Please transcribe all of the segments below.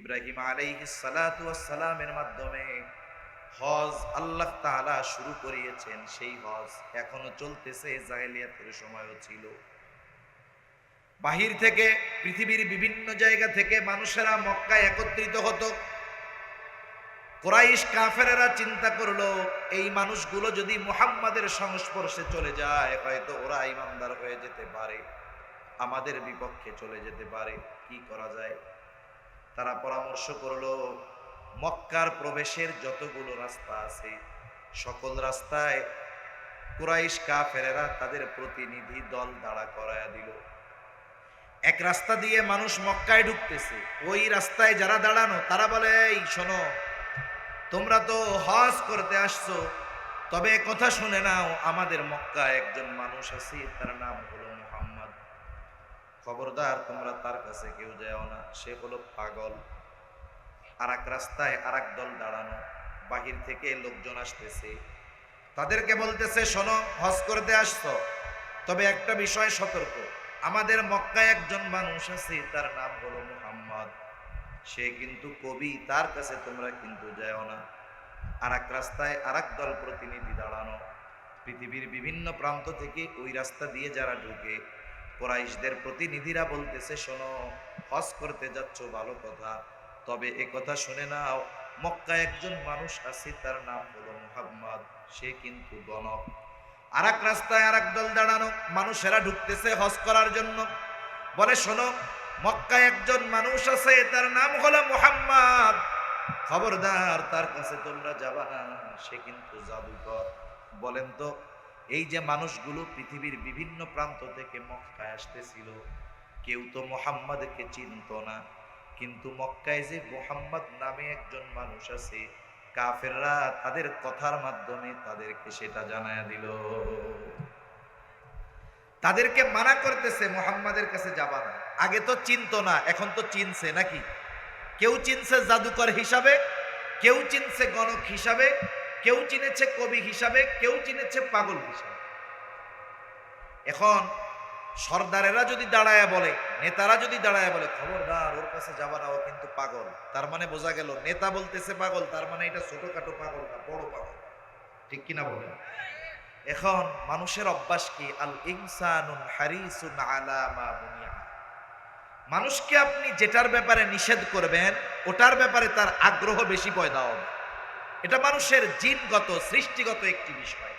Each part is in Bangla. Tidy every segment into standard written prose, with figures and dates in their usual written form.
ইব্রাহিম আলাইহিস সালাতু ওয়াস সালামের মাধ্যমে হজ আল্লাহ তাআলা শুরু করিয়েছেন। সেই হজ এখনো চলতেছে, জাহেলিয়াতের সময়ও ছিল। বাহির থেকে, পৃথিবীর বিভিন্ন জায়গা থেকে মানুষেরা মক্কায় একত্রিত হতো। কুরাইশ কাফেরেরা চিন্তা করলো, এই মানুষগুলো যদি মুহাম্মাদের সংস্পর্শে চলে যায়, হয়তো ওরা ঈমানদার হয়ে যেতে পারে, আমাদের বিপক্ষে চলে যেতে পারে। কি করা যায়? তারা পরামর্শ করলো, মক্কার প্রবেশের যতগুলো রাস্তা আছে, সকল রাস্তায় কুরাইশ কাফেরেরা তাদের প্রতিনিধি দল দাঁড়া করায়া দিল। এক রাস্তা দিয়ে মানুষ মক্কায় ঢুকতেছে, ওই রাস্তায় যারা দাঁড়ানো তারা বলে, এই শোনো, তোমরা তো হজ করতে আসছো, তবে কথা শুনে নাও, আমাদের মক্কায় একজন মানুষ আছে, তার নাম হলো মুহাম্মদ। খবরদার, তোমরা তার কাছে কেউ যাও না, সে হলো পাগল। আর এক রাস্তায় আর এক দল দাঁড়ানো, বাহির থেকে লোকজন আসতেছে, তাদেরকে বলতেছে, শোনো, হজ করতে আসছো, তবে একটা বিষয় সতর্ক, আমাদের মক্কায় একজন মানুষ আছে, তার নাম হলো মুহাম্মদ, সে কিন্তু কবি, তার কাছে তোমরা কিন্তু যাও না। আর এক রাস্তায় আর এক দল প্রতিনিধি দাঁড়ানো, পৃথিবীর বিভিন্ন প্রান্ত থেকে ওই রাস্তা দিয়ে যারা ঢুকে, কুরাইশদের প্রতিনিধিরা বলতেছে, শোনো, হজ করতে যাচ্ছ ভালো কথা, তবে এ কথা শুনে নাও, মক্কায় একজন মানুষ আছে, তার নাম হলো মুহাম্মদ, সে কিন্তু গণক। আর এক রাস্তায় আর এক দল দাঁড়ানো, মানুষেরা ঢুকতেছে হজ করার জন্য, বলে, শোনো, মক্কায় একজন মানুষ আছে, তার নাম হলো মুহাম্মদ, খবরদার, তার কাছে তোমরা যাবা না, সে কিন্তু জাদুকর। বলেন তো, এই যে মানুষগুলো পৃথিবীর বিভিন্ন প্রান্ত থেকে মক্কায় আসতেছিল, কেউ তো মুহাম্মদকে চিনত না, কিন্তু মক্কায় যে মুহাম্মদ নামে একজন মানুষ আছে, কাফেররা তাদের কথার মাধ্যমে তাদেরকে সেটা জানায়া দিল। তাদেরকে মানা করতেছে, মুহাম্মাদের কাছে যাবা না। আগে তো চিনতো না, এখন তো চিনছে নাকি? কেউ চিনছে জাদুকর হিসাবে, কেউ চিনছে গণক হিসাবে, কেউ চিনেছে কবি হিসাবে, কেউ চিনেছে পাগল হিসাবে। এখন সর্দারেরা যদি দাঁড়ায় বলে, নেতারা যদি দাঁড়ায় বলে, খবরদার, ওর কাছে যাবা না, ও কিন্তু পাগল, তার মানে বোঝা গেল নেতা বলতেছে পাগল, তার মানে এটা ছোটখাটো পাগল না, বড় পাগল। ঠিক কিনা বলেন? এখন মানুষের অভ্যাস কি? আল ইনসানুন হারিসুন আলা মা মুনিয়া। মানুষকে আপনি যেটার ব্যাপারে নিষেধ করবেন, ওটার ব্যাপারে তার আগ্রহ বেশি পয়দা হবে। এটা মানুষের জিনগত, সৃষ্টিগত একটি বিষয়।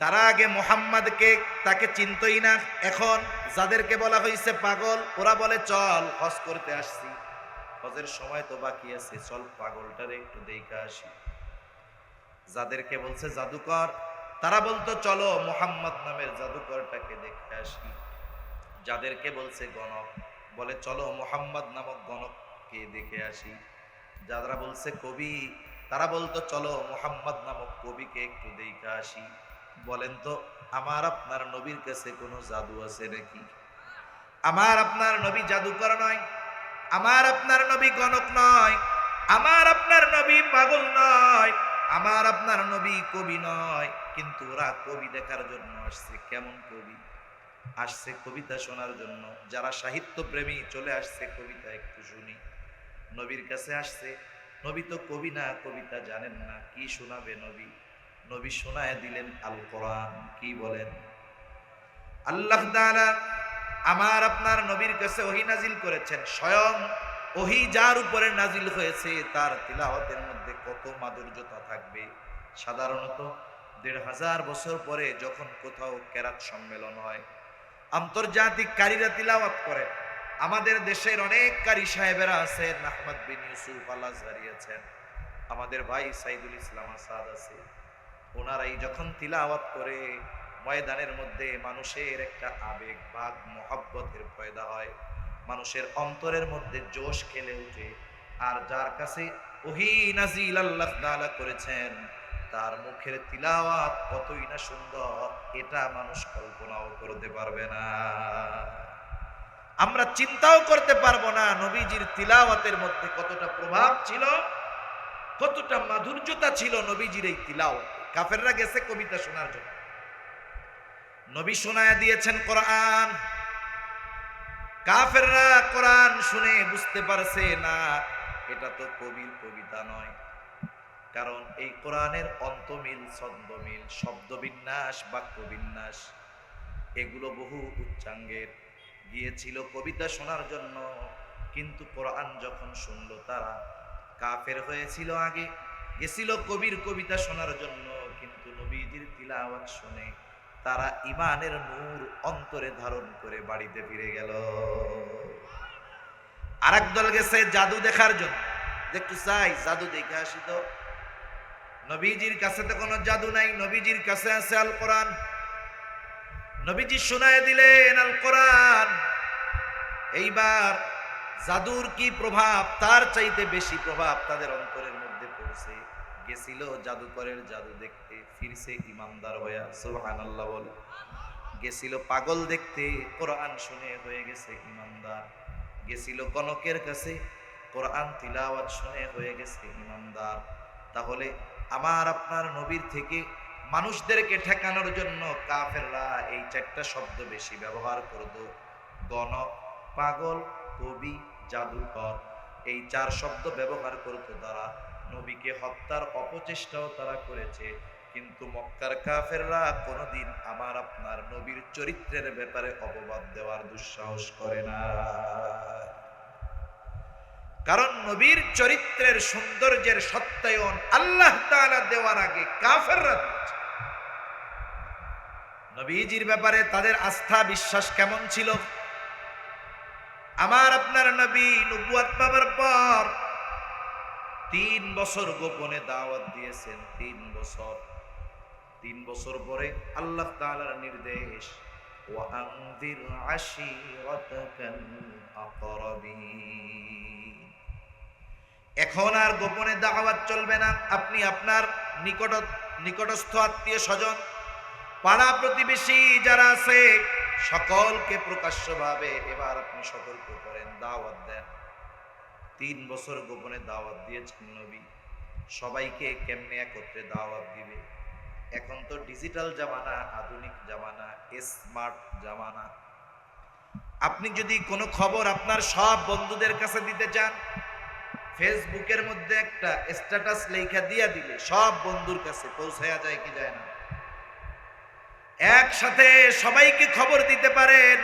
তারা আগে মুহাম্মাদকে, তাকে চিনতই না। এখন যাদেরকে বলা হয়েছে পাগল, ওরা বলে, চল, হজ করতে আসছি, হজের সময় তো বাকি আছে, চল পাগলটারে একটু দেখে আসি। যাদেরকে বলছে জাদুকর, তারা বলতো, চলো মুহাম্মদ নামের জাদুকরটাকে দেখে আসি। যাদেরকে বলছে গণক, বলে, চলো মুহাম্মদ নামক গণককে দেখে আসি। যারা বলছে কবি, তারা বলতো, চলো মুহাম্মদ নামক কবিকে একটু দেখে আসি। বলেন তো, আমার আপনার নবীর কাছে কোনো জাদু আছে নাকি? আমার আপনার নবী জাদুকর নয়, আমার আপনার নবী গণক নয়, আমার আপনার নবী পাগল নয়, আমার আপনার নবী কবি নয়। কিন্তু ওরা কবি দেখার জন্য আসছে। কেমন কবি? আসছে কবিতা শোনার জন্য। যারা সাহিত্য প্রেমী, চলে আসছে কবিতা একটু শুনি। নবীর কাছে আসছে, নবী তো কবি না, কবিতা জানেন না, কি শোনাবে নবী? নবী শোনায় দিলেন আল কোরআন। কি বলেন? আল্লাহ তাআলা আমার আপনার নবীর কাছে ওহী নাজিল করেছেন। স্বয়ং ওহী যার উপরে নাজিল হয়েছে, তার তিলাওয়াতের মধ্যে কত মাধুর্যতা থাকবে। সাধারণত ১৫০০ বছর পরে যখন কোথাও কেরাত সম্মেলন হয়, আন্তর্জাতিক কারীরা তিলাওয়াত করেন। আমাদের দেশের অনেক কারি সাহেবেরা আছেন, আহমদ বিন ইউসুফ আল আজহারি আছেন, আমাদের ভাই সাইদুল ইসলাম আসাদ আছে। ওনারাই যখন তিলাওয়াত করে, ময়দানের মধ্যে মানুষের একটা আবেগ, ভাগ, মহব্বতের পয়দা হয়, মানুষের অন্তরের মধ্যে জোশ খেলে ওঠে। আর যার কাছে ওহী নাজিল আল্লাহ তাআলা করেছেন, তার মুখের তিলাওয়াত কতই না সুন্দর, এটা মানুষ কল্পনাও করতে পারবে না। আমরা চিন্তাও করতে পারবো না নবীজির তিলাওয়াতের মধ্যে কতটা প্রভাব ছিল, কতটা মাধুর্যতা ছিল নবীজির এই তিলাওয়াত। কাফেররা গেছে কবিতা শোনার জন্য, নবী শোনায়া দিয়েছেন কোরআন। কাফেররা কোরআন শুনে বুঝতে পারছে না এটা তো কবির কবিতা নয়, কারণ এই কোরআনের অন্তমিল, ছন্দমিল, শব্দবিন্যাস, বাক্যবিন্যাস এগুলো বহু উচ্চাঙ্গের। গিয়েছিল কবিতা শোনার জন্য, কিন্তু কোরআন যখন শুনলো তারা কাফের হয়েছিল আগে, গেছিল কবির কবিতা শোনার জন্য, কিন্তু নবীজির তিলাওয়াত শুনে তারা ইমানের নূর অন্তরে ধারণ করে বাড়িতে ফিরে গেল। আরেক দল গেছে জাদু দেখার জন্য, একটু চাই জাদু দেখে আসি তো। নবীজির কাছে তো কোনো জাদু নাই, নবীজির কাছে আছে আল কোরআন। নবীজি শোনায় দিলেন আল কোরআন। এইবার জাদুর কি প্রভাব, তার চাইতে বেশি প্রভাব তাদের অন্তরের মধ্যে পড়ছে। গেছিল জাদুকরের জাদু দেখতে, ফিরছে ইমানদার হয়ে, সুবহানাল্লাহ বল। গেছিল পাগল দেখতে, কোরআন শুনে হয়ে গেছে ইমানদার। গেছিল গণকের কাছে, কোরআন তিলাওয়াত শুনে হয়ে গেছে ইমানদার। তাহলে আমার আপনার নবীর থেকে মানুষদেরকে ঠেকানোর জন্য কাফেররা এই চারটা শব্দ বেশি ব্যবহার করতো। গণক, পাগল, কবি, জাদুকর, এই চার শব্দ ব্যবহার করতো তারা। নবীকে হত্যার অপচেষ্টাও তারা করেছে, কিন্তু মক্কার কাফেররা কোনোদিন আমার আপনার নবীর চরিত্রের ব্যাপারে অপবাদ দেওয়ার দুঃসাহস করে না। কারণ নবীর চরিত্রের সৌন্দর্যের সত্যায়ন আল্লাহ তাআলা দেওয়ার আগে কাফেররা দিয়েছে। নবীজির ব্যাপারে তাদের আস্থা বিশ্বাস কেমন ছিল? আমার আপনার নবী নবুয়ত পাবার পর 3 বছর গোপনে দাওয়াত দিয়েছেন। 3 বছর পরে আল্লাহ তাআলার নির্দেশ, ওয়া আনযির আশীরাতাকাল আকরাবিন। এখন আর গোপনে দাওয়াত চলবে না। আপনি আপনার নিকটস্থ আত্মীয় স্বজন, পাড়া প্রতিবেশী যারা আছে সকলকে প্রকাশ্যভাবে এবার আপনি সতর্ক করেন, দাওয়াত দেন। 3 বছর গোপনে দাওয়াত দিয়েছেন নবী। সবাইকে কেমনে একত্রে দাওয়াত দিবে? এখন তো ডিজিটাল জামানা, আধুনিক জামানা, স্মার্ট জামানা। আপনি যদি কোনো খবর আপনার সব বন্ধুদের কাছে দিতে চান, ফেসবুকের মধ্যে একটা স্ট্যাটাস লেখা দিয়া দিলে সব বন্ধুর কাছে পৌঁছায়া যায় কি যায় না? একসাথে সবাইকে খবর দিতে পারেন।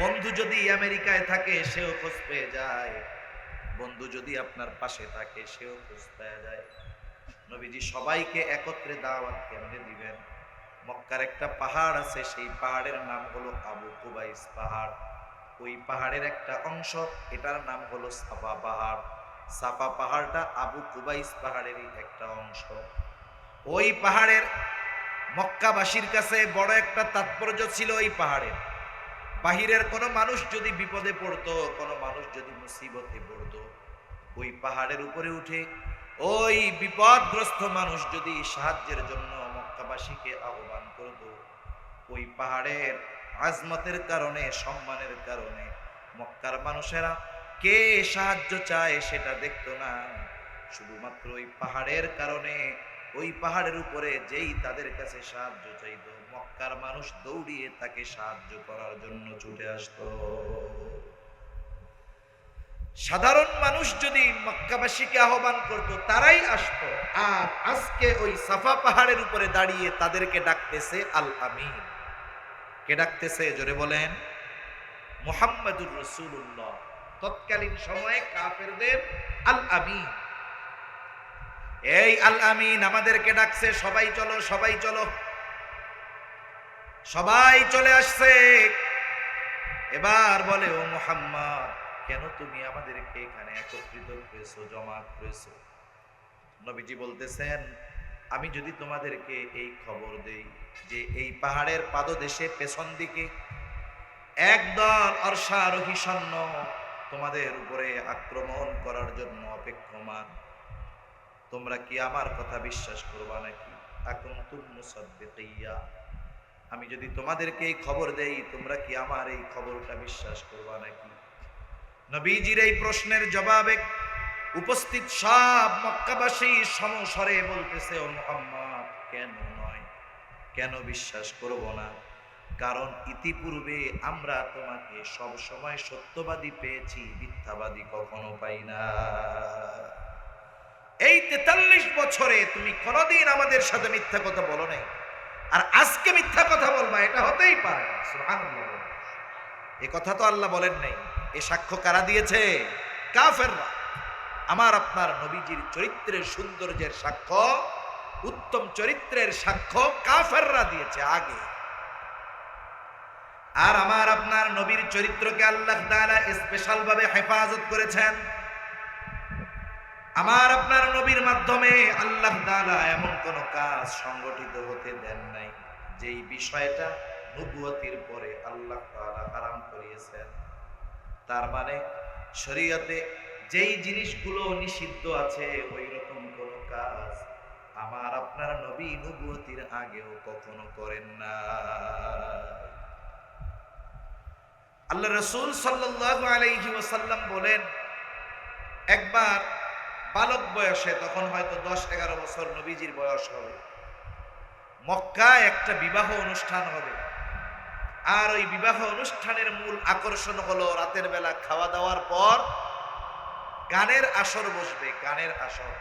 বন্ধু যদি আমেরিকায় থাকে সেও খোঁজ পেয়ে যায়, বন্ধু যদি আপনার পাশে থাকে সেও খোঁজ পেয়ে যায়। নবীজি সবাইকে একত্রে দাওয়াত কেমনে দিবেন? মক্কার একটা পাহাড় আছে, সেই পাহাড়ের নাম হলো আবু কুবাইস পাহাড়। ওই পাহাড়ের একটা অংশ, এটার নাম হলো সাফা পাহাড়। সাফা পাহাড়টা আবু কুবাইস পাহাড়েরই একটা অংশ। ওই পাহাড়ের মক্কাবাসীর কাছে বড় একটা তাৎপর্য ছিল। ওই পাহাড়ের বাহিরের কোনো মানুষ যদি বিপদে পড়তো, কোনো মানুষ যদি মুসিবতে পড়তো, ওই পাহাড়ের উপরে উঠে ওই বিপদগ্রস্ত মানুষ যদি সাহায্যের জন্য মক্কাবাসীকে আহ্বান করতো, ওই পাহাড়ের আজমতের কারণে, সম্মানের কারণে মক্কার মানুষেরা কে সাহায্য চায় সেটা দেখতো না। শুধুমাত্র ওই পাহাড়ের কারণে, ওই পাহাড়ের উপরে যেই তাদের কাছে সাহায্য চাইতো, মক্কার মানুষ দৌড়িয়ে তাকে সাহায্য করার জন্য ছুটে আসতো। সাধারণ মানুষ যদি মক্কাবাসীকে আহ্বান করত, তারাই আসতো। আর আজকে ওই সাফা পাহাড়ের উপরে দাঁড়িয়ে তাদেরকে ডাকতেছে আল আমিন। কে ডাকতেছে? জোরে বলেন, মুহাম্মাদুর রাসূলুল্লাহ। তৎকালীন সময়ে কাফেরদের আল আমিন। এই আল আমিন আমাদেরকে ডাকছে, সবাই চলো, সবাই চলো। সবাই চলে আসছে। এবার বলে, ও মুহাম্মদ, কেন তুমি আমাদেরকে এখানে একত্রিত করেছো, জমা করেছো? নবীজি বলতেছেন, আমি যদি তোমাদেরকে এই খবর দেই যে এই পাহাড়ের পাদদেশে পেছন দিকে একদল অশ্বারোহী সৈন্য তোমাদের উপরে আক্রমণ করার জন্য অপেক্ষমান, তোমরা কি আমার কথা বিশ্বাস করবা নাকি? আকুনতুম মুসাদ্দিকিয়া, আমি যদি তোমাদেরকে এই খবর দেই, তোমরা কি আমার এই খবরটা বিশ্বাস করবা নাকি? নবীজির এই প্রশ্নের জবাবে উপস্থিত সব মক্কাবাসী সমস্বরে বলতেছে, ও মুহাম্মদ, কেন নয়, কেন বিশ্বাস করব না? কারণ ইতিপূর্বে আমরা তোমাকে সব সময় সত্যবাদী পেয়েছি, মিথ্যাবাদী কখনো পাই না। এই 43 বছরে তুমি কোনোদিন আমাদের সাথে মিথ্যা কথা বলো নাই, আর আজকে মিথ্যা কথা বলবা, এটা হতেই পারে না। সুবহানাল্লাহ। এ কথা তো আল্লাহ বলেন নাই। এ সাক্ষ্য কারা দিয়েছে? কাফেররা। আমার আপনার নবীজির চরিত্রের সৌন্দর্যের সাক্ষ্য, উত্তম চরিত্রের সাক্ষ্য কাফেররা দিয়েছে আগে। আর আমার আপনার নবীর চরিত্রকে আল্লাহ তাআলা স্পেশাল ভাবে হেফাজত করেছেন। আমার আপনার নবীর মাধ্যমে আল্লাহ তাআলা এমন কোন কাজ সংগঠিত হতে দেন নাই যেই বিষয়টা নবুয়তের পরে আল্লাহ তাআলা হারাম করিয়েছেন। তার মানে শরীয়তে যেই জিনিসগুলো নিষিদ্ধ আছে ওই রকম কোন কাজ আমার আপনার নবী নবুয়তের আগেও কখনো করেন না। আল্লাহ রাসূল সাল্লাল্লাহু আলাইহি ওয়াসাল্লাম বলেন, একবার বালক বয়সে, তখন হয়তো 10-11 বছর নবীজির বয়স হবে, মক্কায় একটা বিবাহ অনুষ্ঠান হবে। আর ওই বিবাহ অনুষ্ঠানের মূল আকর্ষণ হলো রাতের বেলা খাওয়া দাওয়ার পর গানের আসর বসবে। গানের আসর,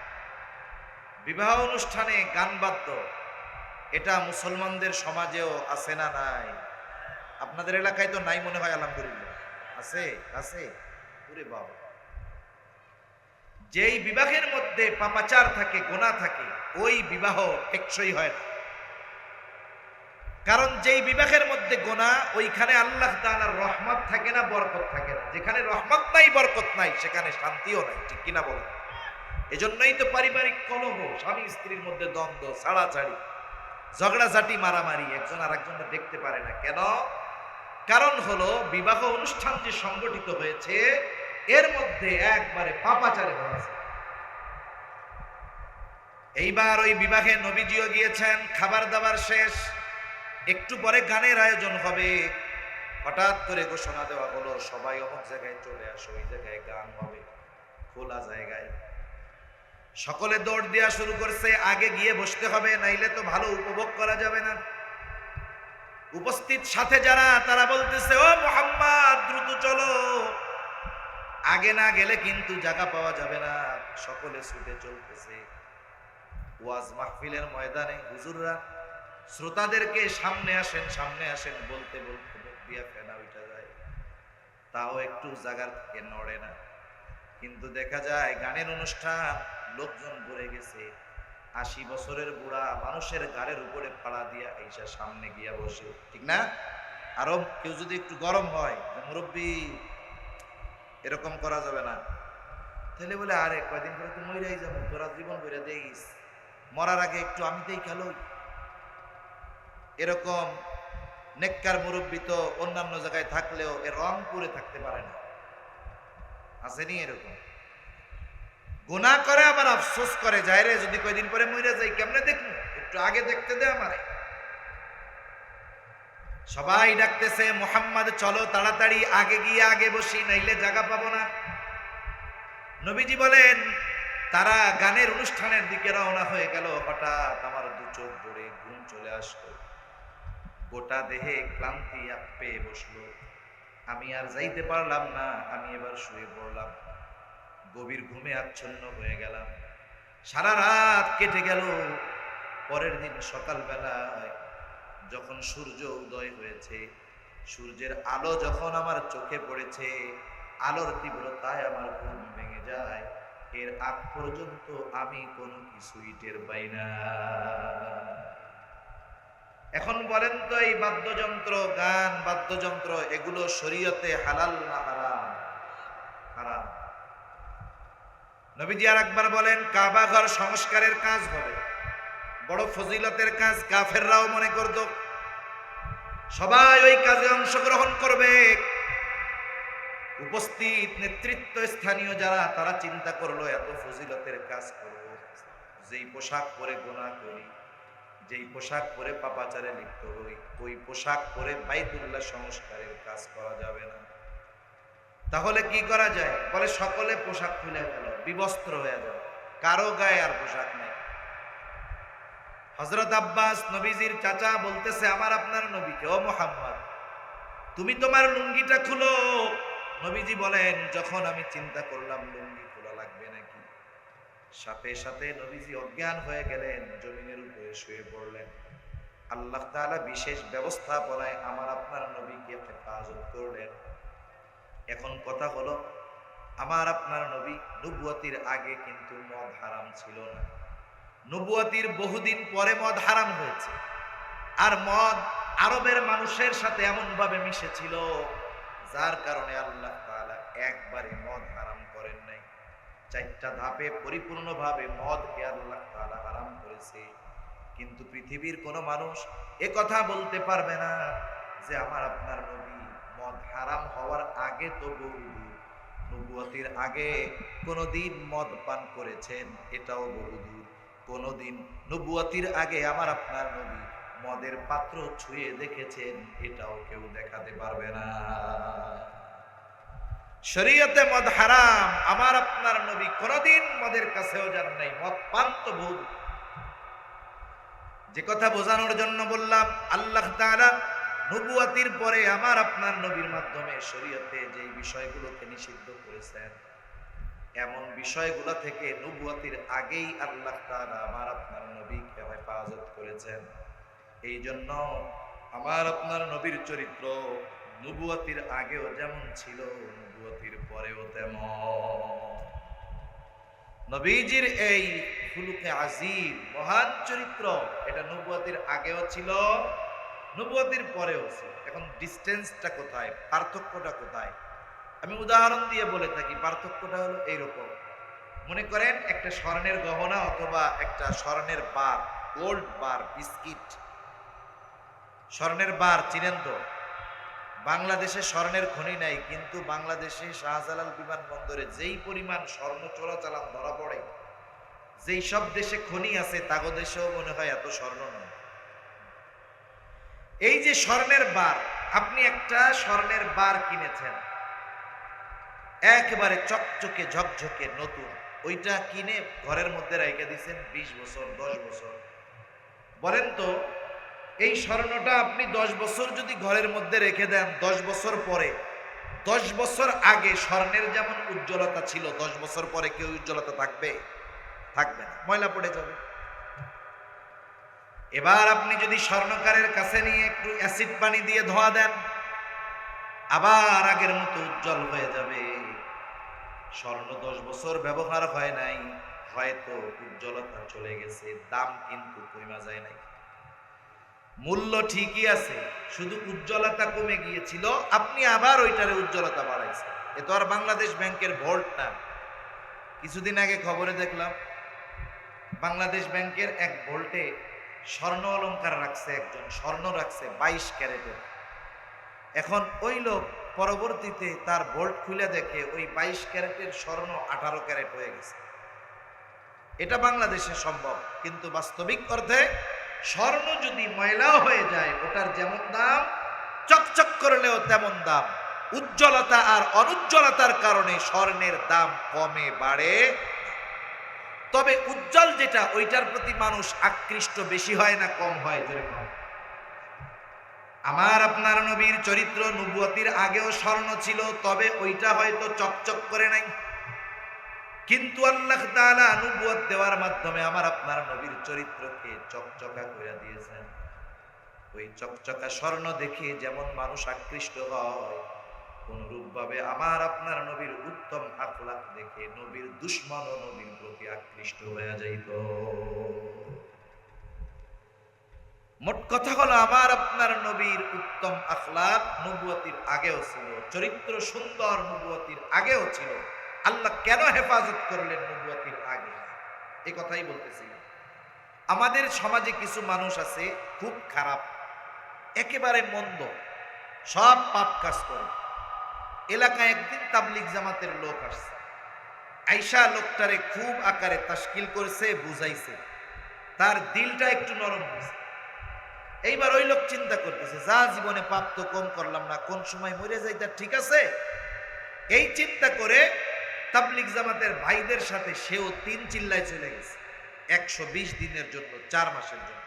বিবাহ অনুষ্ঠানে গান বাদ্য, এটা মুসলমানদের সমাজেও আছে না নাই? আপনাদের এলাকায় তো নাই মনে হয়, আলহামদুলিল্লাহ। আছে? আছে? ওরে বাবা! যেই বিবাহের মধ্যে পাপাচার থাকে, গুনাহ থাকে, ওই বিবাহ টেকসই হয় না। কারণ যেই বিবাহের মধ্যে গুনাহ, ওইখানে আল্লাহ তাআলার রহমত থাকে না, বরকত থাকে না। যেখানে রহমত নাই, বরকত নাই, সেখানে শান্তিও নাই। ঠিক কিনা বলেন? এজন্যই তো পারিবারিক কলহ, স্বামী স্ত্রীর মধ্যে দ্বন্দ্ব, ছাড়াছাড়ি, ঝগড়াঝাটি, মারামারি, একজন আরেকজনকে দেখতে পারে না। কেন? কারণ হলো বিবাহ অনুষ্ঠান যে সংগঠিত হয়েছে এর মধ্যে একবারে পাপাচারে ভরা আছে। এইবার ওই বিবাহে নবীজিও গিয়েছেন, খাবার দাবার শেষ, একটু পরে গানের আয়োজন হবে। হঠাৎ করে ঘোষণা দেওয়া হলো, সবাই অমুক জায়গায় চলে আসো, ওই জায়গায় গান হবে, খোলা জায়গায়। সকলে দৌড় দেওয়া শুরু করছে, আগে গিয়ে বসতে হবে, নাইলে তো ভালো উপভোগ করা যাবে না। উপস্থিত সাথে যারা, তারা বলতেছে, ও মুহাম্মদ দ্রুত চলো, আগে না গেলে কিন্তু জায়গা পাওয়া যাবে না। সকলে ছুটে চলতেছে। ওয়াজ মাহফিলের ময়দানে হুজুররা শ্রোতাদেরকে সামনে আসেন, সামনে আসেন বলতে বলতে মুখ দিয়া ফেনা উঠা যায়, তাও একটু জায়গার থেকে নড়ে না। কিন্তু দেখা যায় গানের অনুষ্ঠান, লোকজন ভরে গেছে, 80 বছরের বুড়া মানুষের গাড়ির উপরে ফাড়া দিয়া আইসা সামনে গিয়া বসে। ঠিক না? আরো কেউ যদি একটু গরম হয়, মুরব্বী এরকম করা যাবে না, তাহলে বলে, আরে কয়দিন পরে তো মইরাই যাবো, তোরা জীবন করে দেইস, মরার আগে একটু আমিতেই খেলো। এরকম নেককার মুরব্বী তো অন্যান্য জায়গায় থাকলেও এর রংপুরে থাকতে পারে না। আসেনি এরকম? গুনাহ করে আবার আফসোস করে, যায় রে যদি কয়দিন পরে মইরা যাই, কেমনে দেখবো, একটু আগে দেখতে দে আমারে। সবাই ডাকতেছে, মুহাম্মদ চলো তাড়াতাড়ি, আগে গিয়ে আগে বসি, নাইলে জায়গা পাবো না। নবীজি বলেন, তারা গানের অনুষ্ঠানের দিকে রওনা হয়ে গেল। হঠাৎ আমার দু চোখ ভরে ঘুম চলে আসলো, গোটা দেহে ক্লান্তি পেয়ে বসলো। আমি আর যাইতে পারলাম না, আমি এবার শুয়ে পড়লাম। গভীর ঘুমে আচ্ছন্ন হয়ে গেলাম। সারা রাত কেটে গেল। পরের দিন সকালবেলায় যখন সূর্য উদয় হয়েছে, সূর্যের আলো যখন আমার চোখে পড়েছে, আলোর তীব্রতায় আমার ঘুম ভেঙে যায়। এর আগ পর্যন্ত আমি কোনো কিছুই টের পাই না। এখন বলেন তো, এই বাদ্যযন্ত্র, গান বাদ্যযন্ত্র, এগুলো শরীয়তে হালাল না হারাম? হারাম। নবীজি আর একবার বলেন, কাবা ঘর সংস্কারের কাজ হবে, বড় ফজিলতের কাজ। কাফেররাও মনে করত, সবাই ওই কাজে অংশগ্রহণ করবে। উপস্থিত নেতৃত্ব স্থানীয় যারা, তারা চিন্তা করলো, এত ফজিলতের কাজ করব, যেই পোশাক পরে গুনাহ করি, যেই পোশাক পরে পাপাচারে লিপ্ত হই, ওই পোশাক পরে বাইতুল্লাহ সংস্কারের কাজ করা যাবে না। তাহলে কি করা যায়? বলে, সকলে পোশাক খুলে গেল, বিবস্ত্র হয়ে গেল, কারো গায়ে আর পোশাক নেই। হযরত আব্বাস নবীজির চাচা বলতেছে আমার আপনার নবীকে, ও মুহাম্মদ তুমি তোমার লুঙ্গিটা খুলো। নবীজি বলেন যখন আমি চিন্তা করলাম লুঙ্গি খোলা লাগবে নাকি, সাথে সাথে নবীজি অজ্ঞান হয়ে গেলেন, জমিনের উপরে শুয়ে পড়লেন। আল্লাহ তাআলা বিশেষ ব্যবস্থাপনায় আমার আপনার নবীকে হেফাজত করলেন। এখন কথা হলো, আমার আপনার নবী নবুয়তির আগে কিন্তু মদ হারাম ছিল না, নবুয়তির বহুদিন পরে মদ হারাম হয়েছে। আর মদ আরবের মানুষের সাথে এমন ভাবে মিশেছিল যার কারণে আল্লাহ তাআলা একবারে মদ হারাম করেন নাই, চারটা ধাপে পরিপূর্ণভাবে মদকে আল্লাহ তাআলা হারাম করেছে। কিন্তু পৃথিবীর কোনো মানুষ এ কথা বলতে পারবে না যে আমার আপনার নবী মদ হারাম হওয়ার আগে তো বহুদূর, নবুয়তির আগে কোনদিন মদ পান করেছেন এটাও বহুদূর, কোনদিন নবুয়তির আগে আমার আপনার নবী মদের পাত্র ছুঁয়ে দেখেছেন এটাও কেউ দেখাতে পারবে না। শরীয়তে মদ হারাম, আমার আপনার নবী কোনদিন মদের কাছেও যান নাই, মদ পান তো বহু। যে কথা বোঝানোর জন্য বললাম, আল্লাহ তাআলা নবুয়তির পরে আমার আপনার নবীর মাধ্যমে শরীয়তে যে বিষয়গুলোকে নিষিদ্ধ করেছেন, এমন বিষয়গুলো থেকে নবুয়তির আগেই আল্লাহ তাআলা আমার আপনার নবীকে হেফাজত করেছেন। এই জন্য আমার আপনার নবীর চরিত্র নবুয়তির আগেও যেমন ছিল, নবুয়তির পরেও তেমন। নবীজির এই খুলুকে আজিম মহান চরিত্র, এটা নবুয়তির আগেও ছিল, নবুয়তির পরেও ছিল। এখন ডিসটেন্সটা কোথায়, পার্থক্যটা কোথায়? আমি উদাহরণ দিয়ে বলে থাকি, পার্থক্যটা হলো এইরকম। মনে করেন একটা স্বর্ণের গহনা অথবা একটা স্বর্ণের বার, গোল্ড বার, বিস্কিট, স্বর্ণের বার চিনেন তো? বাংলাদেশে স্বর্ণের খনি নাই, কিন্তু বাংলাদেশে শাহজালাল বিমানবন্দরে যেই পরিমাণ স্বর্ণ চোরাচালান ধরা পড়ে, যেই সব দেশে খনি আছে তাগো দেশেও মনে হয় এত স্বর্ণ নয়। এই যে স্বর্ণের বার, আপনি একটা স্বর্ণের বার কিনেছেন, একেবারে চকচকে ঝকঝকে নতুন, ওইটা কিনে ঘরের মধ্যে রেখে দিয়েছেন 20 বছর 10 বছর। বলেন তো এই স্বর্ণটা আপনি 10 বছর যদি ঘরের মধ্যে রেখে দেন, 10 বছর পরে, 10 বছর আগে স্বর্ণের যেমন উজ্জ্বলতা ছিল, 10 বছর পরে কি উজ্জ্বলতা থাকবে? থাকবে না, ময়লা পড়ে যাবে। এবার আপনি যদি স্বর্ণকারের কাছে নিয়ে একটু অ্যাসিড পানি দিয়ে ধোয়া দেন, আবার আগের মতো উজ্জ্বল হয়ে যাবে। স্বর্ণ 10 বছর ব্যবহার হয় নাই, হয়তো উজ্জ্বলতা চলে গেছে, দাম কিন্তু কমে যায় নাই, মূল্য ঠিকই আছে, শুধু উজ্জ্বলতা কমে গিয়েছিল, আপনি আবার ওইটারে উজ্জ্বলতা বাড়াইছেন। এ তো আর বাংলাদেশ ব্যাংকের ভোল্ট না। কিছুদিন আগে খবরে দেখলাম বাংলাদেশ ব্যাংকের এক ভোল্টে স্বর্ণ অলংকার রাখছে, একজন স্বর্ণ রাখছে 22 ক্যারেটের। এখন ওই লোক পরবর্তীতে তার ভোল্ট খুলে দেখে ওই 22 ক্যারেটের স্বর্ণ 18 ক্যারেট হয়ে গেছে। এটা বাংলাদেশে সম্ভব, কিন্তু বাস্তবিক অর্থে স্বর্ণ যদি ময়লাও হয়ে যায়, ওটার যেমন দাম, চকচক করলেও তেমন দাম। উজ্জ্বলতা আর অনুজ্জ্বলতার কারণে স্বর্ণের দাম কমে বাড়ে, তবে উজ্জ্বল যেটা ওইটার প্রতি মানুষ আকৃষ্ট বেশি হয় না কম হয়? যেরকম আমার আপনার নবীর চরিত্র নবুয়তির আগেও স্বর্ণ ছিল, তবে ওইটা হয়তো চকচক করে নাই, কিন্তু আল্লাহ তাআলা নবুয়ত দেওয়ার মাধ্যমে আমার আপনার নবীর চরিত্রকে চকচকা করে দিয়েছেন। ওই চকচকা স্বর্ণ দেখে যেমন মানুষ আকৃষ্ট হয়, অনুরূপ ভাবে আমার আপনার নবীর উত্তম আখলাক দেখে নবীর দুশমন ও নবীর প্রতি আকৃষ্ট হয়ে যাইত। মোট কথা হলো আমার আপনার নবীর উত্তম আখলাক নবুয়তির আগেও ছিল, চরিত্র সুন্দর নবুয়তির আগেও ছিল। আল্লাহ কেন হেফাজত করলেন নবুয়তির আগে, এই কথাই বলতেছি। আমাদের সমাজে কিছু মানুষ আছে খুব খারাপ, একেবারে মন্দ, সব পাপ কাজ করে। এলাকায় একদিন তাবলিগ জামাতের লোক আসছে, আইসা লোকটারে খুব আকারে তাশকিল করেছে, বুঝাইছে, তার দিলটা একটু নরম হয়েছে। এইবার ওই লোক চিন্তা করতেছে, যা জীবনে পাপ তো কম করলাম না, কোন সময় মরে যাই তার ঠিক আছে। এই চিন্তা করে তাবলিগ জামাতের ভাইদের সাথে সেও 3 চিল্লায় চলে গেছে। 120 দিনের জন্য, 4 মাসের জন্য।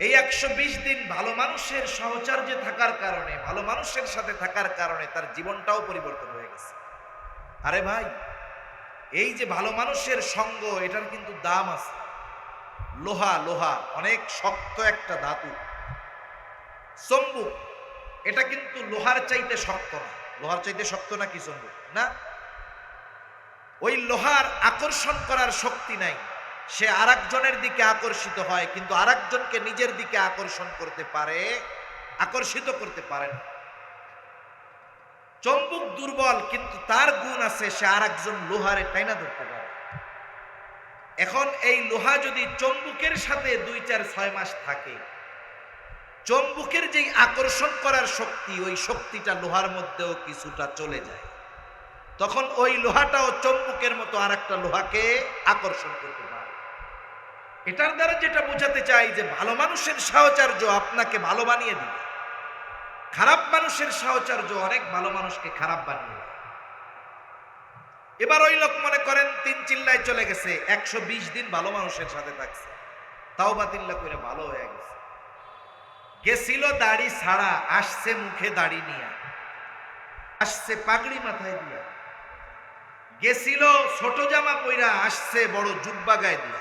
এই 120 দিন ভালো মানুষের সহচর্যে থাকার কারণে, ভালো মানুষের সাথে থাকার কারণে তার জীবনটাও পরিবর্তন হয়ে গেছে। আরে ভাই, এই যে ভালো মানুষের সঙ্গ, এটার কিন্তু দাম আছে। লোহা, লোহা অনেক শক্ত একটা ধাতু। চম্বুক, এটা কিন্তু লোহার চাইতে শক্ত না। লোহার চাইতে শক্ত না কি চম্বুক? না, ওই লোহার আকর্ষণ করার শক্তি নাই। সে আরেকজনের দিকে আকর্ষিত হয়, কিন্তু আরেকজনকে নিজের দিকে আকর্ষণ করতে পারে, আকর্ষিত করতে পারে না। চম্বুক দুর্বল, কিন্তু তার গুণ আছে, সে আরেকজন লোহারে টাইনা ধরতে পারে। এখন এই লোহা যদি চম্বুকের সাথে 2, 4, 6 মাস থাকে, চম্বুকের যে আকর্ষণ করার শক্তি, ওই শক্তিটা লোহার মধ্যেও কিছুটা চলে যায়। তখন ওই লোহাটাও চম্বুকের মতো আরেকটা লোহাকে আকর্ষণ করতে পারে। এটার দ্বারা যেটা বোঝাতে চাই যে ভালো মানুষের সাহচর্য আপনাকে ভালো বানিয়ে দিবে, খারাপ মানুষের সাহচর্য অনেক ভালো মানুষকে খারাপ বানিয়ে দেয়। এবার ওই লোক মনে করেন 3 চিল্লায় চলে গেছে, 120 দিন ভালো মানুষের সাথে থাকছে, তাওবা তিল্লা করে ভালো হয়ে গেছে। গেছিল দাড়ি ছাড়া, আসছে মুখে দাড়ি নিয়ে, আসছে পাগড়ি মাথায় দিয়া। গেছিল ছোট জামা পইরা, আসছে বড় জুব্বা গায়ে দিয়া।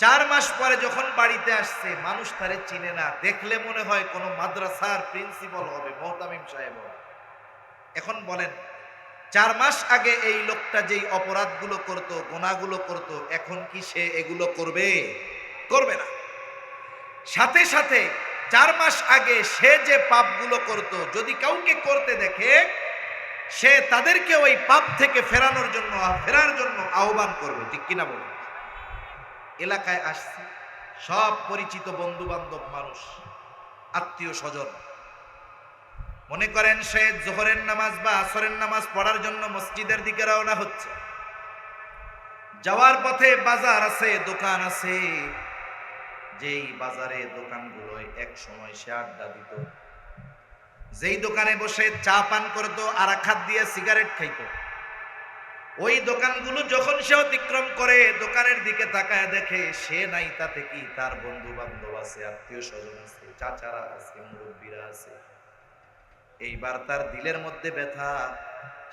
4 মাস পরে যখন বাড়িতে আসছে, মানুষ তারে চিনে না, দেখলে মনে হয় কোন মাদ্রাসার প্রিন্সিপাল হবে, মোহতামিম সাহেব হবে। এখন বলেন, 4 মাস আগে এই লোকটা যেই অপরাধগুলো করত, গুনাহগুলো করত, এখন কি সে এগুলো করবে? করবে না। সাথে সাথে 4 মাস আগে সে যে পাপগুলো করত, যদি কাউকে করতে দেখে, সে তাদেরকে ওই পাপ থেকে ফেরার জন্য আহ্বান করবে। ঠিক কিনা বলুন? এলাকায় আসছে, সব পরিচিত বন্ধু বান্ধব মানুষ, আত্মীয় স্বজন। মনে করেন সে জোহরের নামাজ বা আসরের নামাজ পড়ার জন্য মসজিদের দিকে রওনা হচ্ছে। যাওয়ার পথে বাজার আছে, দোকান আছে, যেই বাজারে দোকানগুলোয় এক সময় সে আড্ডা দিত, যেই দোকানে বসে চা পান করতো আর এক হাত দিয়ে সিগারেট খাইতো, ওই দোকানগুলো যখন সে অতিক্রম করে, দোকানের দিকে তাকায় দেখে সে নাই, তাতে কি তার বন্ধু বান্ধব আছে, আত্মীয় স্বজন আছে, চাচারা আছে, মুরব্বীরা আছে। এইবার তার দিলের মধ্যে ব্যথা,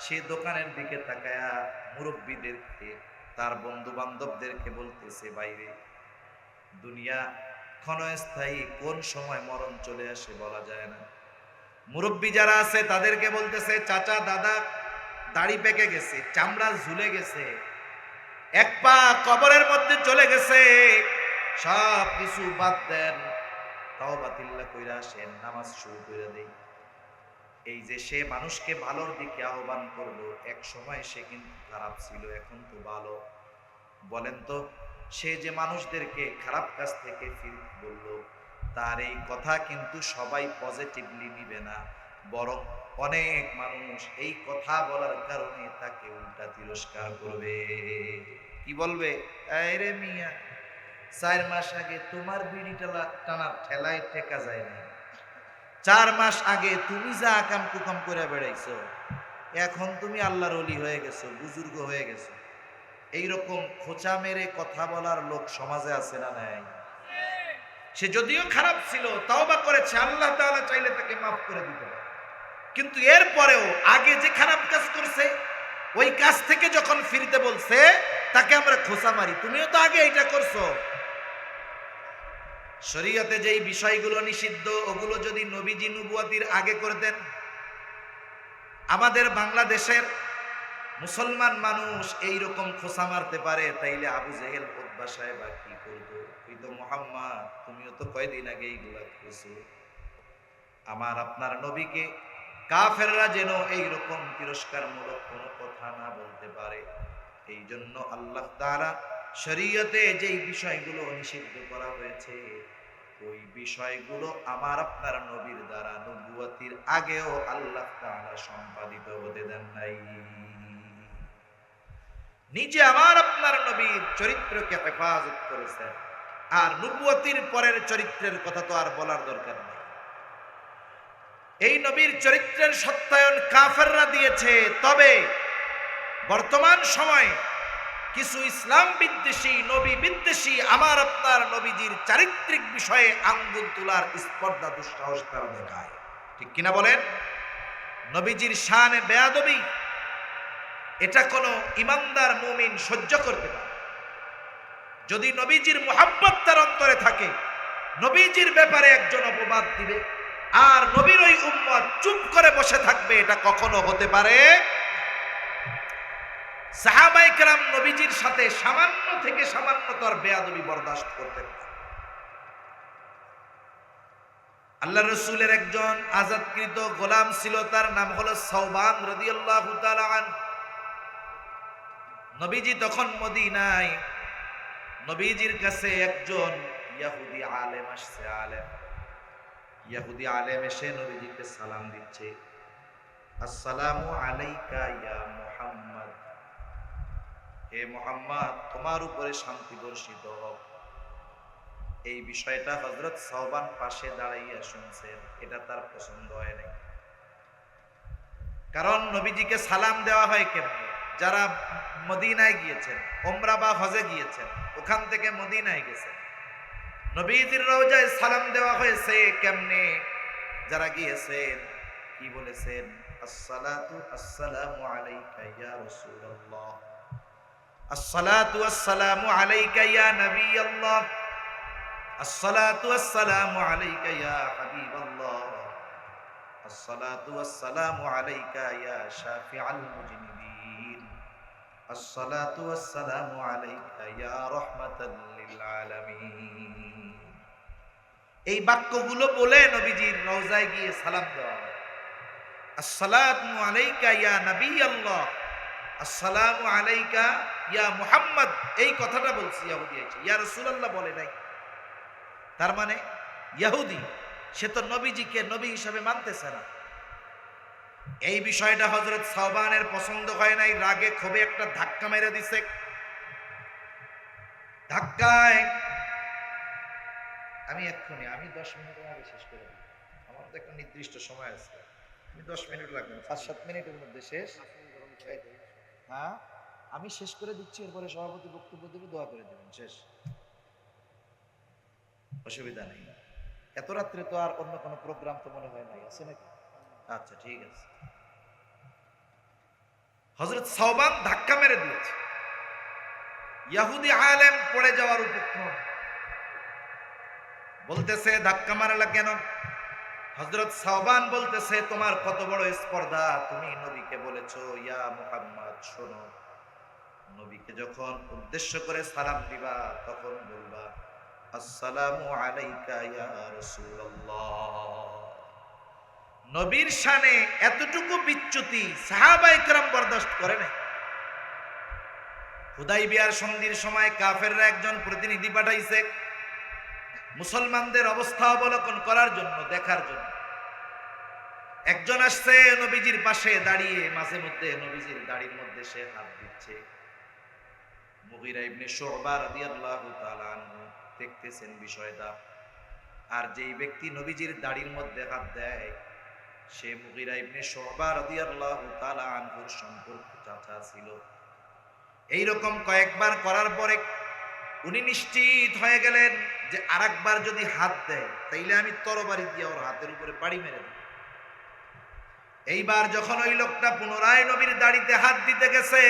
সে দোকানের দিকে তাকায়া মুরব্বীদেরকে, তার বন্ধু বান্ধবদেরকে বলতেছে, বাইরে দুনিয়া ক্ষণস্থায়ী, কোন সময় মরণ চলে আসে বলা যায় না। মুরব্বী যারা আছে তাদেরকে বলতেছে, চাচা দাদা দাড়ি পেকে গেছে, চামড়া ঝুলে গেছে, এক পা কবরের মধ্যে চলে গেছে, সব কিছু বাদ দেন, তাওবা তিল্লা কইরা আসেন, নামাজ শুরু করে দেই। এই যে সে মানুষকে ভালোর দিকে আহ্বান করলো, এক সময় সে কিন্তু খারাপ ছিল, এখন তো ভালো। বলেন তো, সে যে মানুষদেরকে খারাপ কাজ থেকে ফিরতে বলল, তার এই কথা কিন্তু সবাই পজিটিভলি নিবে না, বরং অনেক মানুষ এই কথা বলার কারণে তাকে উল্টা তিরস্কার করবে। কি বলবে? আরে মিয়া, 4 মাস আগে তোমার বিড়ি টানার ঠেলায় টেকা যায় না, 4 মাস আগে তুমি যা আকাম কুকাম করে বেড়াইছো, এখন তুমি আল্লাহর ওলি হয়ে গেছো, বুজুর্গ হয়ে গেছো। এইরকম খোঁচা মেরে কথা বলার লোক সমাজে আছে না নাই? সে যদিও খারাপ ছিল, তাওবা করেছে, আল্লাহ তাআলা চাইলে তাকে মাফ করে দিতে পারে, কিন্তু এরপরেও আগে যে খারাপ কাজ করছে, ওই কাজ থেকে যখন ফিরতে বলছে, তাকে আমরা খোঁচা মারি, তুমিও তো আগে এটা করছো। শরীয়তে যেই বিষয়গুলো নিষিদ্ধ, ওগুলো যদি নবীজি নবুয়তির আগে করতেন, আমাদের বাংলাদেশের মুসলমান মানুষ এইরকম খোঁচা মারতে পারে, তাইলে আবু জেহেল উতবা সাহেব কি করতো? কিন্তু মুহাম্মদ, তুমিও তো কয়দিন আগে এইগুলা করছো। আমার আপনার নবীকে কাফেররা যেন এইরকম তিরস্কারমূলক কোনো কথা না বলতে পারে, এই জন্য আল্লাহ তাআলা শরীয়তে যেই বিষয়গুলো নিষিদ্ধ করা হয়েছে, ওই বিষয়গুলো আমার আপনার নবীর দ্বারা নবুয়তির আগেও আল্লাহ তাআলা সম্পাদিত হতে দেন নাই। নিজে আমার আপনার নবীর চরিত্রকে হেফাজত করেছেন, আর নবুয়তির পরের চরিত্রের কথা তো আর বলার দরকার নেই। এই নবীর চরিত্রের সত্যায়ন কাফেররা দিয়েছে, তবে বর্তমান সময়ে কিছু ইসলাম বিদ্বেষী, নবী বিদ্বেষী আমার আপনার নবীজির চারিত্রিক বিষয়ে আঙ্গুল তোলার স্পর্ধা দুঃসাহস তারা দেখায়। ঠিক কিনা বলেন? নবীজির শানে বেয়াদবি এটা কোনো ইমানদার মুমিন সহ্য করতে পারে। যদি নবীজির মুহাব্বত তার অন্তরে থাকে, নবীজির ব্যাপারে একজন অপবাদ দিবে আর নবীর ওই উম্মত চুপ করে বসে থাকবে, এটা কখনো হতে পারে। সাহাবায়ে কেরাম নবীজির সাথে সামান্য থেকে সামান্যতর বেয়াদবি বরদাস্ত করতেন। আল্লাহ রাসূলের একজন আজাদকৃত গোলাম ছিল, তার নাম হলো সাওবান রাদিয়াল্লাহু তাআলা আনহু। নবীজি তখন মদিনায়, নবীজির কাছে একজন ইহুদি আলেম আসছে। ইহুদি আলেম এসে নবীজিকে সালাম দিচ্ছে, আসসালামু আলাইকা ইয়া মুহাম্মদ, হে মুহাম্মদ তোমার উপরে শান্তি বর্ষিত হোক। এই বিষয়টা হযরত সাওবান পাশে দাঁড়াইয়া শুনছেন, এটা তার পছন্দ হয় নাই। কারণ নবীজিকে সালাম দেওয়া হয় কেমনে? যারা মদিনায় গিয়েছেন, উমরা বা হজে গিয়েছেন, ওখান থেকে মদিনায় গেছেন, নবীজির রওজায় সালাম দেওয়া হয়েছে কেমনে? যারা গিয়েছেন কি বলেছেন? আসসালাতু আসসালামু আলাইকা ইয়া রাসূলুল্লাহ, আসসালাতু আসসালামু আলাইকা ইয়া নবিয়াল্লাহ, আসসালাতু আসসালামু আলাইকা ইয়া হাবিবাল্লাহ, আসসালাতু আসসালামু আলাইকা ইয়া শাফিআল মুজনিবিন, আসসালাতু আসসালামু আলাইকা ইয়া রাহমাতাল লিল আলামিন। এই বাক্যগুলো বলে নবীজির রওজায় গিয়ে সালাম দেওয়া হয়। আসসালামু আলাইকা ইয়া নবিয়াল্লাহ, আসসালামু আলাইকা ইয়া মুহাম্মদ, এই কথাটা বলছি ইহুদি আছে, ইয়া রাসূলুল্লাহ বলে নাই। তার মানে ইহুদি সে তো নবীজিকে নবী হিসাবে মানতেছে না। এই বিষয়টা হযরত সাওবানের পছন্দ হয় নাই, রাগে ক্ষোভে একটা ধাক্কা মেরে দিছে। ধাক্কায় আমি 10 মিনিটের আগে শেষ করে দিই, আমার তো একটা নির্দিষ্ট সময় আছে, 10 মিনিট লাগবে, 5-7 মিনিটের মধ্যে শেষ। হ্যাঁ, আমি শেষ করে দিচ্ছি, এরপরে সভাপতি বক্তব্য দেবে, দোয়া করে দেবেন, শেষ, অসুবিধা নেই। এত রাত্রে তো আর অন্য কোনো প্রোগ্রাম তো মনে হয় নাই, আছে নাকি? আচ্ছা ঠিক আছে। হযরত সাওবান ধাক্কা মেরে দিয়েছে, ইহুদি আলেম পড়ে যাওয়ার উপক্রম। বলতেছে ধাক্কা মারলা কেন? হযরত সাওবান বলতেছে তোমার কত বড় স্পর্ধা, তুমি নবীকে বলেছো ইয়া মুহাম্মদ, শোনো, নবীকে যখন উদ্দেশ্য করে সালাম দিবা তখন বলবা আসসালামু আলাইকা ইয়া রাসূলুল্লাহ। নবীর শানে এতটুকু বিচ্যুতি সাহাবায়ে কেরাম বরদাস্ত করে নাই। হুদাইবিয়ার সন্ধির সময় কাফেররা একজন প্রতিনিধি পাঠাইছে মুসলমানদের অবস্থা অবলোকন করার জন্য, দেখার জন্য। একজন আসছে নবীজির পাশে দাঁড়িয়ে, মাঝে মধ্যে নবীজির দাড়ির মধ্যে সে হাত দিচ্ছে। মুগীরা ইবনে শুবা রাদিয়াল্লাহু তাআলা আনহু দেখতেছেন বিষয়টা। আর যেই ব্যক্তি নবীজির দাড়ির মধ্যে হাত দেয় সে মুগীরা ইবনে শুবা রাদিয়াল্লাহু তাআলা আনহুর সম্পর্ক চাচা ছিল। এইরকম কয়েকবার করার পরে উনি নিশ্চিত হয়ে গেলেন যে আরেকবার যদি হাত দেয় তাইলে আমি তরবারি দিয়ে ওর হাতের উপরে বাড়ি মেরে দেব। এইবার যখন ওই লোকটা পুনরায় নবীর দাড়িতে হাত দিতে গেছে,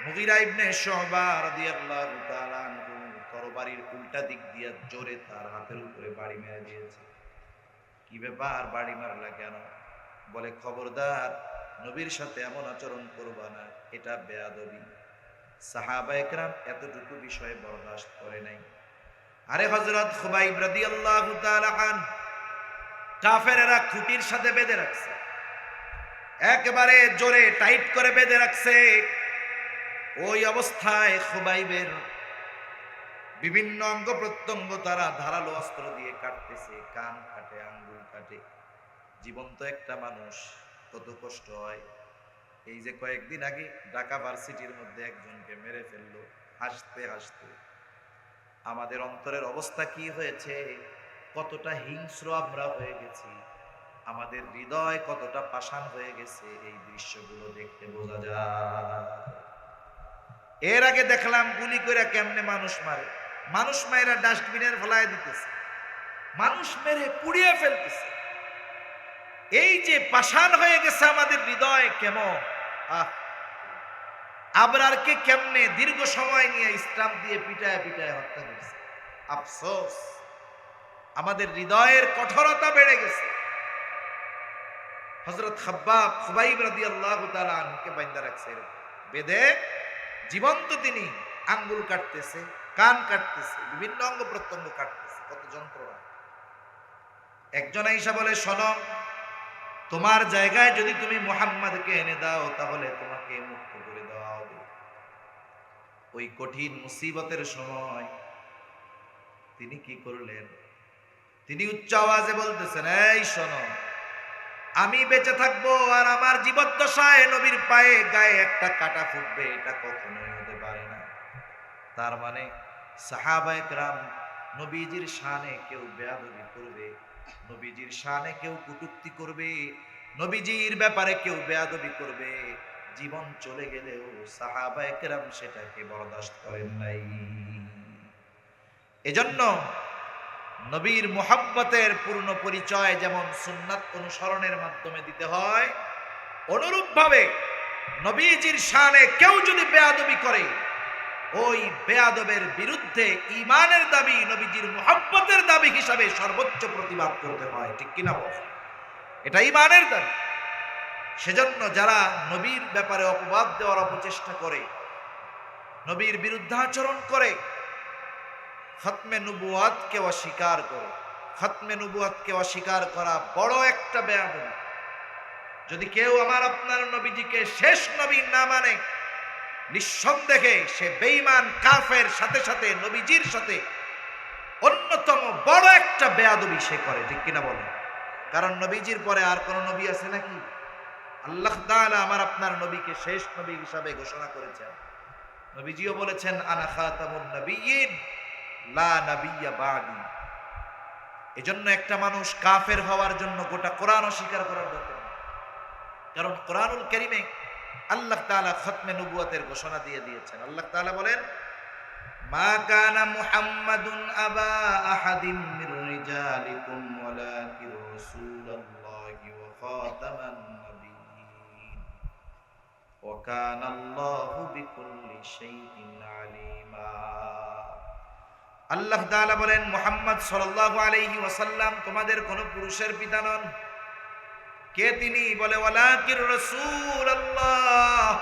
মুগীরা ইবনে শুবা রাদিয়াল্লাহু তাআলা আনহু তরবারির উল্টা দিক দিয়ে জোরে তার হাতের উপরে বাড়ি মেরে দিয়েছে। কি ব্যাপার, বাড়ি মারলা কেন? বলে খবরদার, নবীর সাথে এমন আচরণ করবা না, এটা বেয়াদবি। সাহাবায়ে কেরাম এতটুকু বিষয়ে বরদাস্ত করে নাই। আরে হযরত খুবাইব রাদিয়াল্লাহু তাআলা আনহু কাফেরেরা খুঁটির সাথে বেঁধে রাখছে, একেবারে জোরে টাইট করে বেঁধে রাখছে। ওই অবস্থায় খুবাইবের বিভিন্ন অঙ্গ প্রত্যঙ্গ তারা ধারালো অস্ত্র দিয়ে কাটতেছে, কান কাটে, আঙ্গুল কাটে। জীবন্ত একটা মানুষ কত কষ্ট হয়। এই যে কয়েকদিন আগে ঢাকা ভার্সিটির মধ্যে একজনকে মেরে ফেললো, হাসতে হাসতে। আমাদের অন্তরের অবস্থা কি হয়েছে, কতটা হিংস্র আমরা হয়ে গেছি, আমাদের হৃদয় কতটা পাষাণ হয়ে গেছে, এই দৃশ্যগুলো দেখতে বোঝা যায়। এর আগে দেখলাম গুলি করে কেমনে মানুষ মারে, মানুষ মায়েরা ডাস্টবিনের ফেলায় দিতেছে, মানুষ মেরে পুড়িয়ে ফেলতেছে। এই যে পাষাণ হয়ে গেছে আমাদের হৃদয়, কেমন আবরারকে কেমনে দীর্ঘ সময় নিয়ে ইসলাম দিয়ে পিটায় পিটায় হত্যা করেছে। আফসোস, আমাদের হৃদয়ের কঠোরতা বেড়ে গেছে। হযরত খুবাইব রাদিয়াল্লাহু তাআলা আনহুকে বাইন্দা রাখছে, বেঁধে জীবন্ত তিনি আঙ্গুল কাটতেছে, কান কাটতেছে, বিভিন্ন অঙ্গ প্রত্যঙ্গ কাটতেছে, কত যন্ত্রণা। একজন আয়েশা বলে, শোনো, তোমার জায়গায় যদি তুমি মুহাম্মদকে এনে দাও তাহলে তোমাকে মুক্ত করে দেওয়া হবে। ওই কঠিন মুসিবতের সময় তিনি কি করলেন? তিনি উচ্চ আওয়াজে বলতেছেন, এই শোনো, আমি বেঁচে থাকবো আর আমার জীবদ্দশায় নবীর পায়ে গায়ে একটা কাটা ফুটবে, এটা কখনোই হতে পারে না। তার মানে সাহাবায়ে কেরাম নবীজির শানে কেউ বেয়াদবি করবে, নবীজির শানে কেউ কটূক্তি করবে, নবীজির ব্যাপারে কেউ বেয়াদবি করবে, জীবন চলে গেলেও সাহাবায়ে কেরাম সেটাকে বরদাস্ত করেন নাই। এজন্য নবীর মুহাব্বতের পূর্ণ পরিচয় যেমন সুন্নাত অনুসরণের মাধ্যমে দিতে হয়, অনুরূপভাবে নবীজির শানে কেউ যদি বেয়াদবি করে, ওই বেয়াদবের বিরুদ্ধে ঈমানের দাবি, নবীজির মুহাব্বতের দাবি হিসাবে সর্বোচ্চ প্রতিবাদ করতে হয়। ঠিক কিনা বল? এটা ঈমানের দাবি। সেজন্য যারা নবীর ব্যাপারে অপবাদ দেওয়ার অপচেষ্টা করে, নবীর বিরুদ্ধাচরণ করে, খতমে নবুয়াতকে অস্বীকার করে, খতমে নবুয়াতকে অস্বীকার করা বড় একটা বেয়াদবি। যদি কেউ আমার আপনার নবীজিকে শেষ নবী না মানে, নিঃসন্দেহে সে বেঈমান কাফের, সাথে সাথে নবীজির সাথে অন্যতম বড় একটা বেয়াদবি সে করে। ঠিক কিনা বলে? কারণ নবীজির পরে আর কোন নবী আছে নাকি? আল্লাহ তাআলা আমার আপনার নবীকে শেষ নবী হিসাবে ঘোষণা করেছেন। নবীজিও বলেছেন, আনা খাতামুন নবিয়্যিন লা নাবিয়্যা বাদি। এজন্য একটা মানুষ কাফের হওয়ার জন্য গোটা কোরআন অস্বীকার করার দরকার নেই। কারণ কোরআনুল কারীমে আল্লাহ তাআলা খতমে নবুয়তের ঘোষণা দিয়ে দিয়েছেন। আল্লাহ তাআলা বলেন, মা কানা মুহাম্মাদুন আবা আহাদিম মির রিজালিকুম ওয়ালাকিন রাসূলুল্লাহি ওয়া খাতামান নাবিয়্যিন ওয়া কানা আল্লাহু বিকুল্লি শাইইন আলিমা। আল্লাহ তাআলা বলেন, মুহাম্মদ সাল্লাল্লাহু আলাইহি ওয়াসাল্লাম তোমাদের কোন পুরুষের পিতা নন। কে তিনি? বলে, ওয়ালাকিন রাসূলুল্লাহ,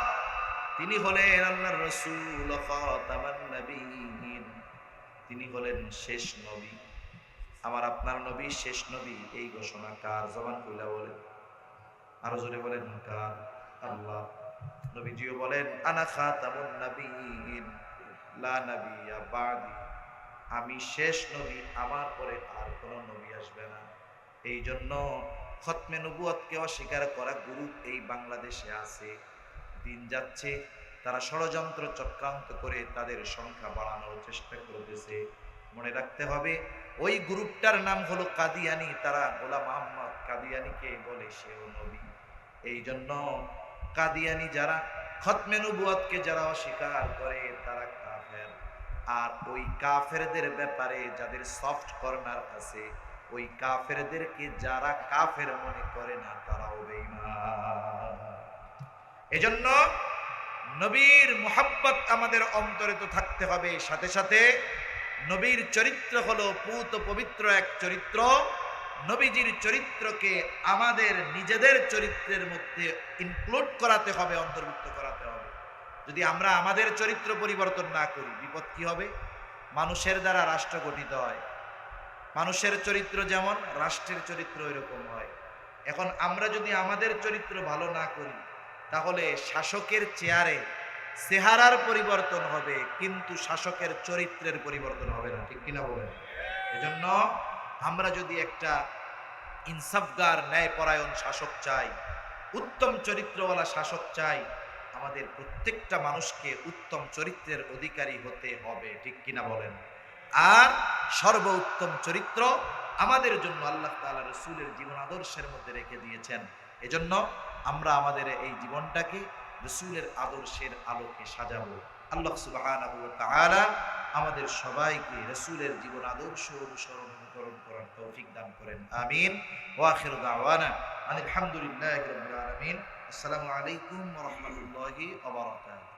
তিনি হলেন আল্লাহর রাসূল, খাতামান নবিয়্যিন, তিনি হলেন শেষ নবী। আমার আপনার নবী শেষ নবী, এই ঘোষণা কার? জবান খুলে বলেন, আরো জোরে বলেন, কার? আল্লাহ। নবীজিও বলেন, আনা খাতামুন নবিয়্যিন লা নাবিয়্যা বাদি, আমি শেষ নবী, আমার পরে আর কোন নবী আসবে না। এই জন্য খতমে নবুয়তকে অস্বীকার করা গ্রুপ এই বাংলাদেশে আছে। দিন যাচ্ছে, তারা ষড়যন্ত্র চক্রান্ত করে তাদের সংখ্যা বাড়ানোর চেষ্টা করতেছে। মনে রাখতে হবে, ওই গ্রুপটার নাম হলো কাদিয়ানি। তারা গোলাম আহমদ কাদিয়ানিকে বলে সেও নবী। এই জন্য কাদিয়ানি যারা, খতমে নবুয়তকে যারা অস্বীকার করে, তারা কাফের। আর ওই কাফেরদের ব্যাপারে যাদের সফট কর্নার আছে, ওই কাফেরদেরকে যারা কাফের মনে করে না, তারাও বেঈমান। এজন্য নবীর মুহাব্বত আমাদের অন্তরে তো থাকতে হবে, সাথে সাথে নবীর চরিত্র হলো পূত পবিত্র এক চরিত্র। নবীজির চরিত্রকে আমাদের নিজেদের চরিত্রের মধ্যে ইনক্লুড করাতে হবে, অন্তর্ভুক্ত করাতে হবে। যদি আমরা আমাদের চরিত্র পরিবর্তন না করি, বিপদ কি হবে? মানুষের দ্বারা রাষ্ট্র গঠিত হয়, মানুষের চরিত্র যেমন রাষ্ট্রের চরিত্র এরকম হয়। এখন আমরা যদি আমাদের চরিত্র ভালো না করি, তাহলে শাসকের চেয়ারে চেহারার পরিবর্তন হবে, কিন্তু শাসকের চরিত্রের পরিবর্তন হবে না। ঠিক কিনা বলেন? এজন্য আমরা যদি একটা ইনসাফগার, ন্যায়পরায়ণ শাসক চাই, উত্তম চরিত্রওয়ালা শাসক চাই, আমাদের প্রত্যেকটা মানুষকে উত্তম চরিত্রের অধিকারী হতে হবে। ঠিক কিনা বলেন? আর সর্বোত্তম চরিত্র আমাদের জন্য আল্লাহ তাআলা রাসূলের জীবন আদর্শের মধ্যে রেখে দিয়েছেন। এজন্য আমরা আমাদের এই জীবনটাকে রাসূলের আদর্শের আলোকে সাজাবো। আল্লাহ সুবহানাহু ওয়া তাআলা আমাদের সবাইকে রাসূলের জীবন আদর্শ অনুসরণ অনুকরণ করার তৌফিক দান করেন। আমিন। ওয়া আখিরু দাওয়ানা আলহামদুলিল্লাহি রাব্বিল আলামিন। আসসালামু আলাইকুম ওয়া রাহমাতুল্লাহি ওয়া বারাকাতুহু।